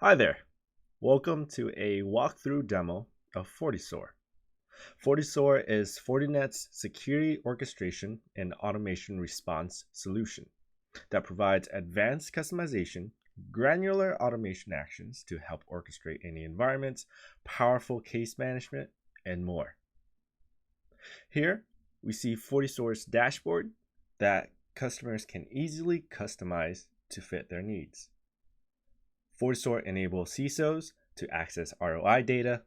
Hi there. Welcome to a walkthrough demo of FortiSOAR. FortiSOAR is Fortinet's security orchestration and automation response solution that provides advanced customization, granular automation actions to help orchestrate any environments, powerful case management, and more. Here, we see FortiSOAR's dashboard that customers can easily customize to fit their needs. FortiSOAR enables CISOs to access ROI data,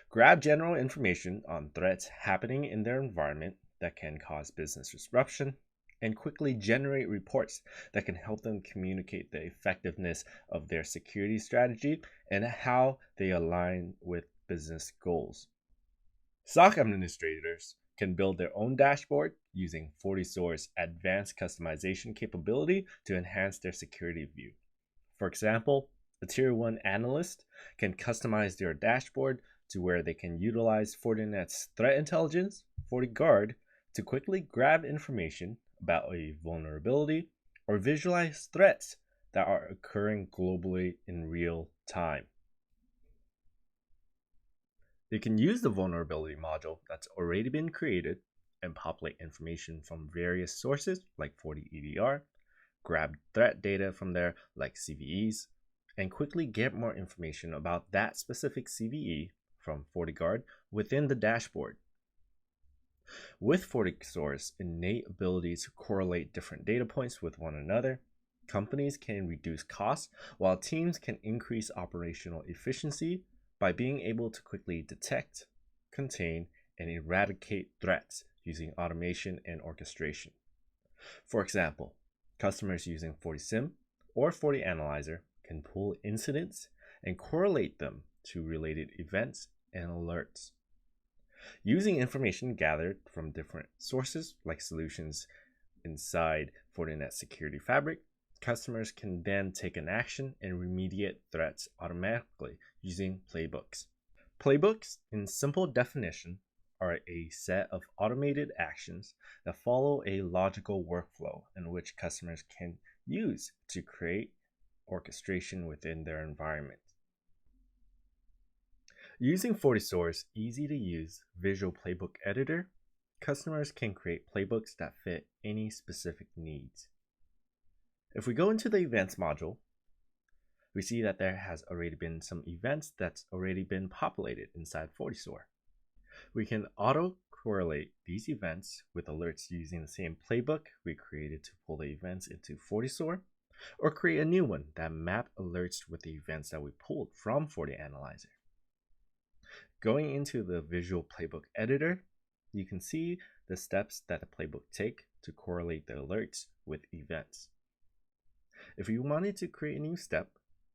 grab general information on threats happening in their environment that can cause business disruption, and quickly generate reports that can help them communicate the effectiveness of their security strategy and how they align with business goals. SOC administrators can build their own dashboard using FortiSOAR's advanced customization capability to enhance their security view. For example, a Tier 1 analyst can customize their dashboard to where they can utilize Fortinet's threat intelligence, FortiGuard, to quickly grab information about a vulnerability or visualize threats that are occurring globally in real time. They can use the vulnerability module that's already been created and populate information from various sources like FortiEDR, grab threat data from there like CVEs, and quickly get more information about that specific CVE from FortiGuard within the dashboard. With FortiSOAR's innate ability to correlate different data points with one another, companies can reduce costs while teams can increase operational efficiency by being able to quickly detect, contain, and eradicate threats using automation and orchestration. For example, customers using FortiSIM or FortiAnalyzer can pull incidents and correlate them to related events and alerts. Using information gathered from different sources like solutions inside Fortinet Security Fabric, customers can then take an action and remediate threats automatically using playbooks. Playbooks, in simple definition, are a set of automated actions that follow a logical workflow in which customers can use to create orchestration within their environment. Using FortiSOAR's easy-to-use visual playbook editor, customers can create playbooks that fit any specific needs. If we go into the events module, we see that there has already been some events that's already been populated inside FortiSOAR. We can auto-correlate these events with alerts using the same playbook we created to pull the events into FortiSOAR, or create a new one that map alerts with the events that we pulled from FortiAnalyzer. Going into the visual playbook editor, you can see the steps that the playbook take to correlate the alerts with events. If we wanted to create a new step,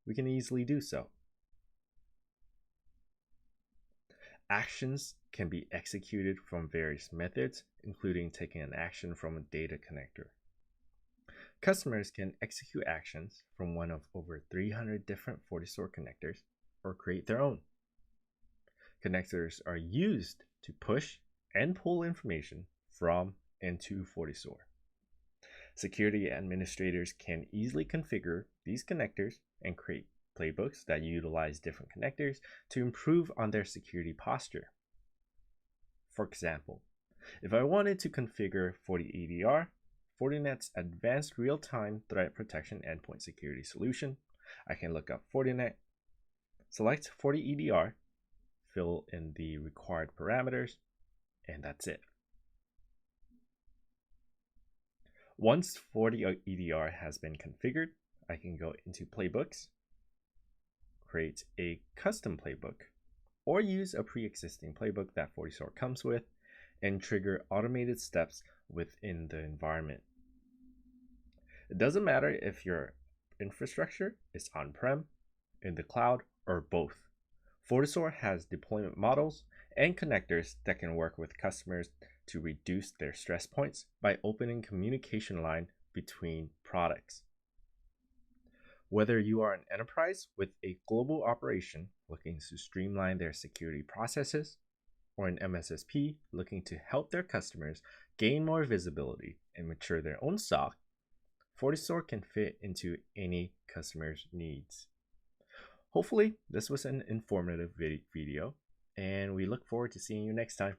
we can easily do so. Actions can be executed from various methods, including taking an action from a data connector. Customers can execute actions from one of over 300 different FortiSOAR connectors or create their own. Connectors are used to push and pull information from and to FortiSOAR. Security administrators can easily configure these connectors and create playbooks that utilize different connectors to improve on their security posture. For example, if I wanted to configure FortiEDR, Fortinet's advanced real-time threat protection endpoint security solution, I can look up Fortinet, select FortiEDR, fill in the required parameters, and that's it. Once FortiEDR has been configured, I can go into playbooks, create a custom playbook, or use a pre-existing playbook that FortiSOAR comes with, and trigger automated steps within the environment. It doesn't matter if your infrastructure is on-prem, in the cloud, or both. FortiSOAR has deployment models and connectors that can work with customers to reduce their stress points by opening communication line between products. Whether you are an enterprise with a global operation looking to streamline their security processes, or an MSSP looking to help their customers gain more visibility and mature their own SOC, FortiSOAR can fit into any customer's needs. Hopefully, this was an informative video, and we look forward to seeing you next time.